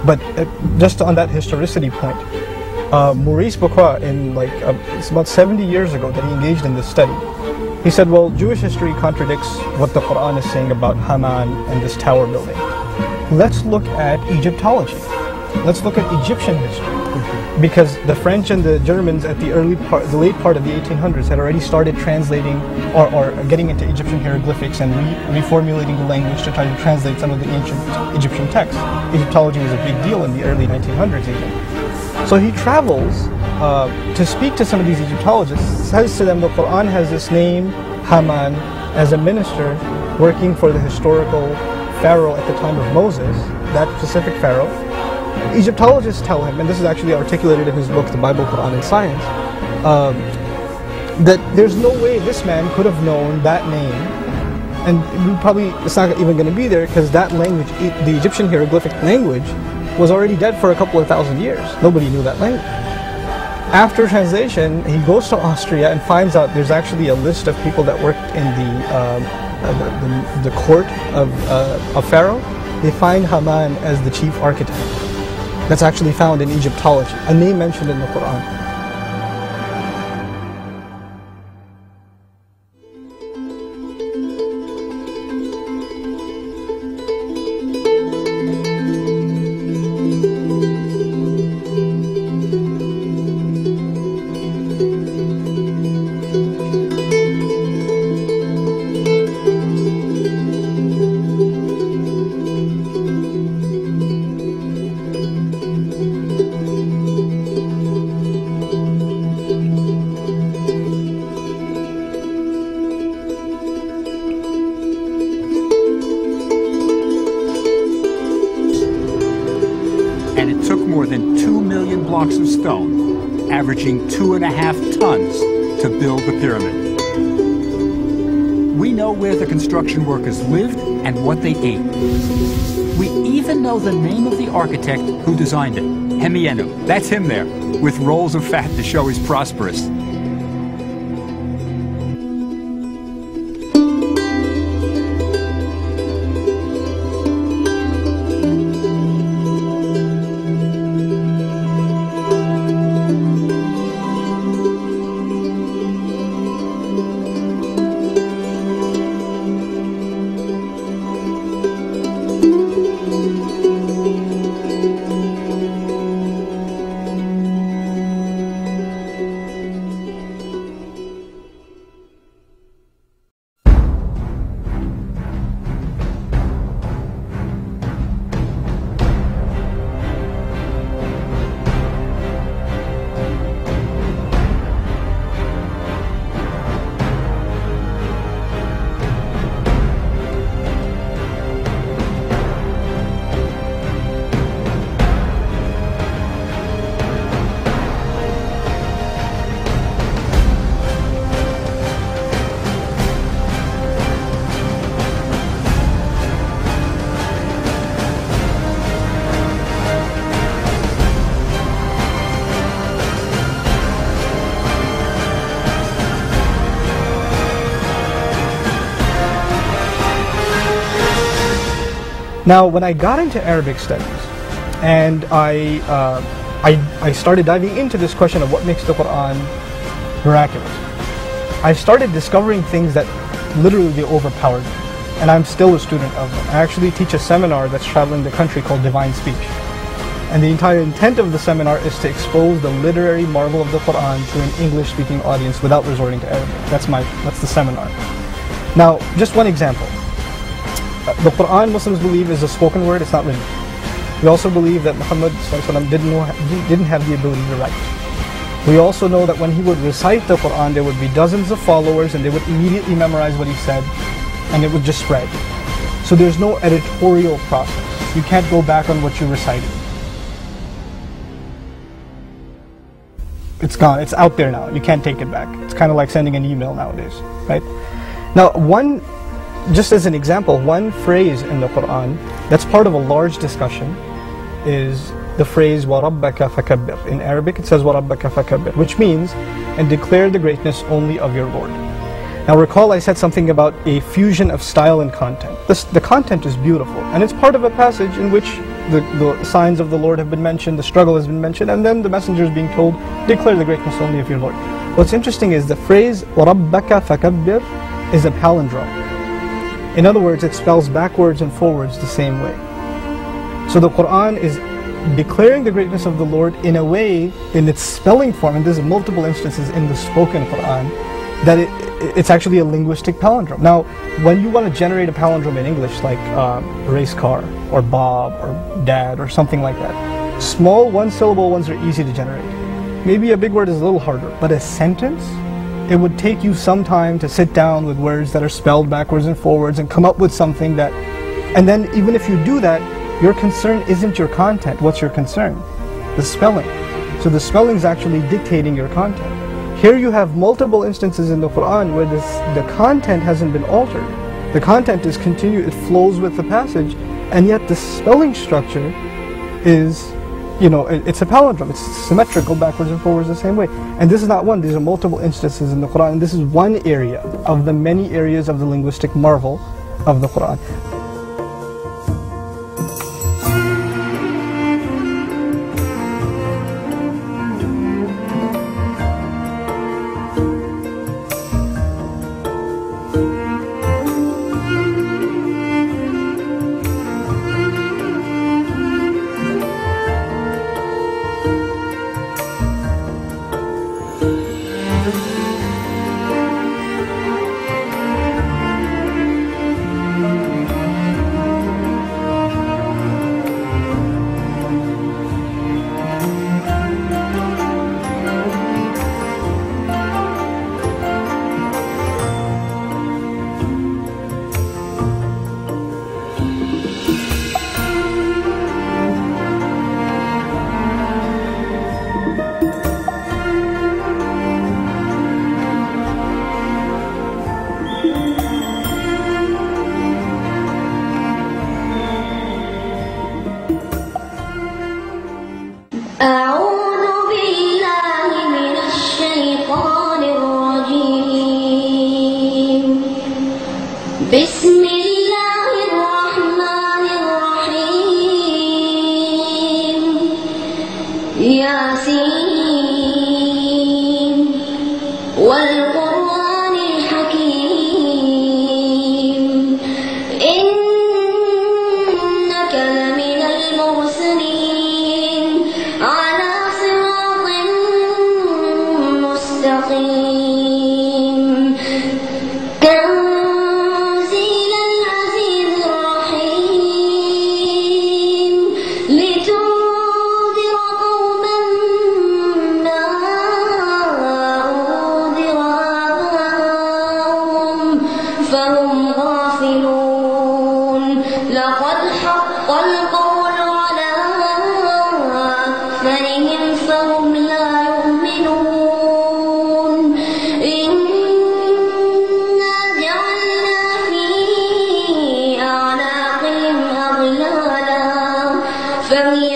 But just on that historicity point, Maurice Bucquoy, it's about 70 years ago that he engaged in this study. He said, well, Jewish history contradicts what the Quran is saying about Haman and this tower building. Let's look at Egyptology. Let's look at Egyptian history. Because the French and the Germans at the late part of the 1800s had already started translating or getting into Egyptian hieroglyphics and reformulating the language to try to translate some of the ancient Egyptian texts. Egyptology was a big deal in the early 1900s even. So he travels to speak to some of these Egyptologists, says to them the Quran has this name, Haman, as a minister working for the historical pharaoh at the time of Moses, that specific pharaoh. Egyptologists tell him, and this is actually articulated in his book, The Bible, Quran, and Science, that there's no way this man could have known that name, and it's not even going to be there because that language, the Egyptian hieroglyphic language, was already dead for a couple of thousand years. Nobody knew that language. After translation, he goes to Austria and finds out there's actually a list of people that worked in the court of Pharaoh. They find Haman as the chief architect. That's actually found in Egyptology, a name mentioned in the Quran. More than 2 million blocks of stone, averaging 2.5 tons, to build the pyramid. We know where the construction workers lived and what they ate. We even know the name of the architect who designed it, Hemienu. That's him there, with rolls of fat to show he's prosperous. Now, when I got into Arabic studies, and I started diving into this question of what makes the Quran miraculous, I started discovering things that literally overpowered me. And I'm still a student of them. I actually teach a seminar that's traveling the country called Divine Speech. And the entire intent of the seminar is to expose the literary marvel of the Quran to an English-speaking audience without resorting to Arabic. That's the seminar. Now, just one example. The Quran, Muslims believe, is a spoken word, it's not written. We also believe that Muhammad didn't have the ability to write. We also know that when he would recite the Quran, there would be dozens of followers and they would immediately memorize what he said and it would just spread. So there's no editorial process. You can't go back on what you recited. It's gone, it's out there now. You can't take it back. It's kind of like sending an email nowadays, right? Now, just as an example, one phrase in the Quran that's part of a large discussion is the phrase وَرَبَّكَ فَكَبِّرْ. In Arabic it says وَرَبَّكَ فَكَبِّرْ, which means, and declare the greatness only of your Lord. Now recall I said something about a fusion of style and content. The content is beautiful, and it's part of a passage in which the signs of the Lord have been mentioned, the struggle has been mentioned, and then the messenger is being told, declare the greatness only of your Lord. What's interesting is the phrase وَرَبَّكَ فَكَبِّرْ is a palindrome. In other words, it spells backwards and forwards the same way. So the Quran is declaring the greatness of the Lord in a way, in its spelling form, and there's multiple instances in the spoken Quran, that it's actually a linguistic palindrome. Now, when you want to generate a palindrome in English, like race car, or Bob, or dad, or something like that, small one-syllable ones are easy to generate. Maybe a big word is a little harder, but a sentence, it would take you some time to sit down with words that are spelled backwards and forwards and come up with something that, and then even if you do that, your concern isn't your content. What's your concern? The spelling. So the spelling is actually dictating your content. Here you have multiple instances in the Quran where the content hasn't been altered. The content is continued, it flows with the passage, and yet the spelling structure is, it's a palindrome. It's symmetrical, backwards and forwards the same way. And this is not one, these are multiple instances in the Quran. And this is one area of the many areas of the linguistic marvel of the Quran. أعوذ بالله من الشيطان الرجيم. بسم الله الرحمن الرحيم. ياسين والقرآن الحكيم إنك لمن المرسلين على صراط مستقيم تنزيل العزيز الرحيم لتنذر قوما ما أنذر آباؤهم فهم غافلون. لقد حق القول على أكثرهم فهم لا يؤمنون. إنا جعلنا في أعناقهم أغلالا فهي